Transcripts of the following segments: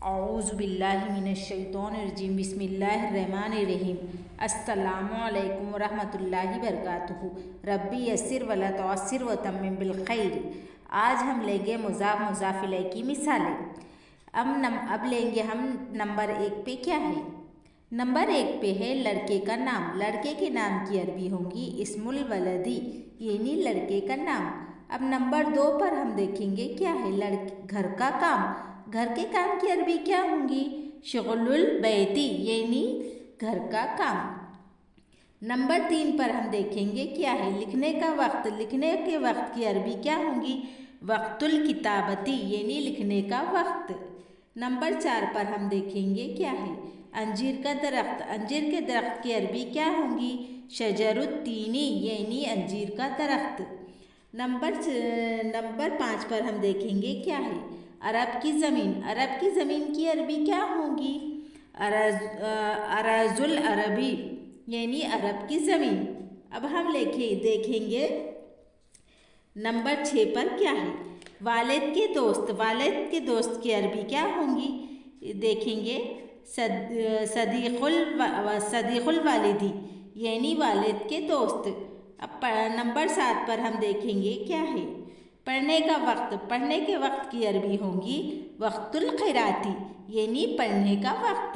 औज़ु बिल्लाहि मिनश्शैतानिर्रजीम बिस्मिल्लाहिर्रहमानिर्रहीम अस्सलामु अलैकुम वरहमतुल्लाहि वबरकातुहू रब्बी यस्सिर वला तुअस्सिर व तम्मिम बिल खैर। आज हम लेंगे मुज़ाफ मुज़ाफ इलैह की मिसालें। अब लेंगे हम नंबर 1 पे। क्या है? नंबर 1 पे है लड़के का नाम। लड़के के नाम की अरबी होंगी इस्मुल वलदी, यानी लड़के का नाम। अब नंबर 2 पर हम देखेंगे क्या है, घर का काम। घर के काम की अरबी क्या होंगी? शुगलुल बैती, यानी घर का काम। नंबर 3 पर हम देखेंगे क्या है, लिखने का वक्त। लिखने के वक्त की अरबी क्या होंगी? वक्तुल किताबती, यानी लिखने का वक्त। नंबर 4 पर हम देखेंगे क्या है, अंजीर का दरख्त। अंजीर के दरख्त की अरबी क्या होंगी? शजरुत्तीनी, यानी अंजीर का दरख्त। नंबर 5 पर हम देखेंगे क्या है, अरब की ज़मीन। अरब की ज़मीन की अरबी क्या होंगी? अराजुल अरबी, यानी अरब की ज़मीन। अब हम देखेंगे नंबर 6 पर क्या है, वालिद के दोस्त। वालिद के दोस्त की अरबी क्या होंगी? देखेंगे सदीकुल वालिदी, यानी वालिद के दोस्त। अब नंबर 7 पर हम देखेंगे क्या है, पढ़ने का वक्त। पढ़ने के वक्त की अरबी होंगी वक्तुल क़िराती, यानी पढ़ने का वक्त।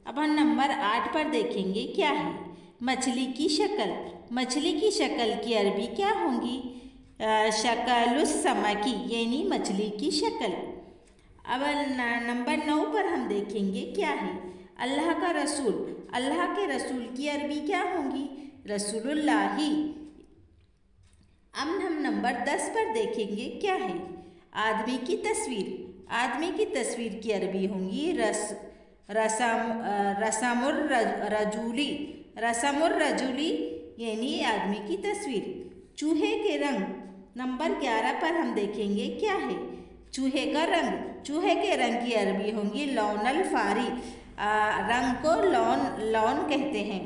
अब हम नंबर 8 पर देखेंगे क्या है, मछली की शक्ल। मछली की शक्ल की अरबी क्या होंगी? शक्लुस समकी, यानी मछली की शक्ल। अब नंबर 9 पर हम देखेंगे क्या है, अल्लाह का रसूल। अल्लाह के रसूल की अरबी क्या होंगी? रसूलुल्लाही। अब हम नंबर 10 पर देखेंगे क्या है, आदमी की तस्वीर। आदमी की तस्वीर की अरबी होंगी रसमुर रजूली। रसमुर रजूली, यानी आदमी की तस्वीर। चूहे के रंग। नंबर 11 पर हम देखेंगे क्या है, चूहे का रंग। चूहे के रंग की अरबी होंगी लौनल फारी। रंग को लौन कहते हैं।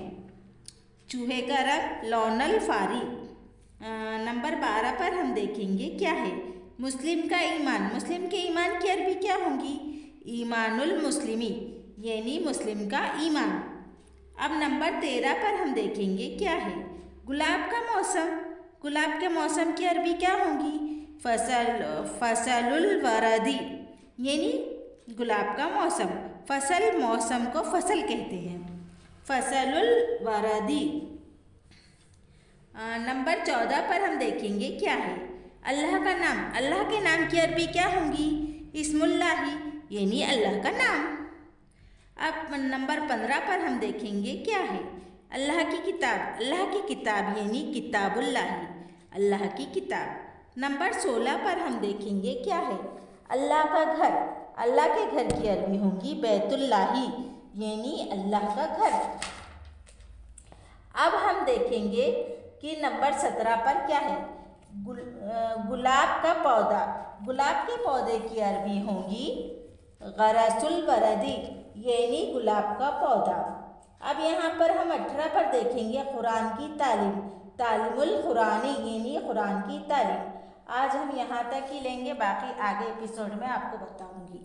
चूहे का रंग लौनल फारी। नंबर 12 पर हम देखेंगे क्या है, मुस्लिम का ईमान। मुस्लिम के ईमान की अरबी क्या होंगी? ईमानुल मुस्लिमी, यानी मुस्लिम का ईमान। अब नंबर 13 पर हम देखेंगे क्या है, गुलाब का मौसम। गुलाब के मौसम की अरबी क्या होंगी? फसलुल वरदी, यानी गुलाब का मौसम। फसल, मौसम को फसल कहते हैं। फसलुल वरदी। नंबर 14 पर हम देखेंगे क्या है, अल्लाह का नाम। अल्लाह के नाम की अरबी क्या होंगी? इस्मुल्लाही, यानी अल्लाह का नाम। अब नंबर 15 पर हम देखेंगे क्या है, अल्लाह की किताब। अल्लाह की किताब, यानी किताबुल्लाही, अल्लाह की किताब। नंबर 16 पर हम देखेंगे क्या है, अल्लाह का घर। अल्लाह के घर की अरबी होंगी बैतुल्लाही, यानी अल्लाह का घर। अब हम देखेंगे कि नंबर 17 पर क्या है, गुलाब का पौधा। गुलाब के पौधे की अरबी होंगी गरसुल वरदी, यानी गुलाब का पौधा। अब यहाँ पर हम 18 पर देखेंगे कुरान की तालीम। तालीमुल कुरानी, यानी कुरान की तालीम। आज हम यहाँ तक ही लेंगे, बाकी आगे एपिसोड में आपको बताऊँगी।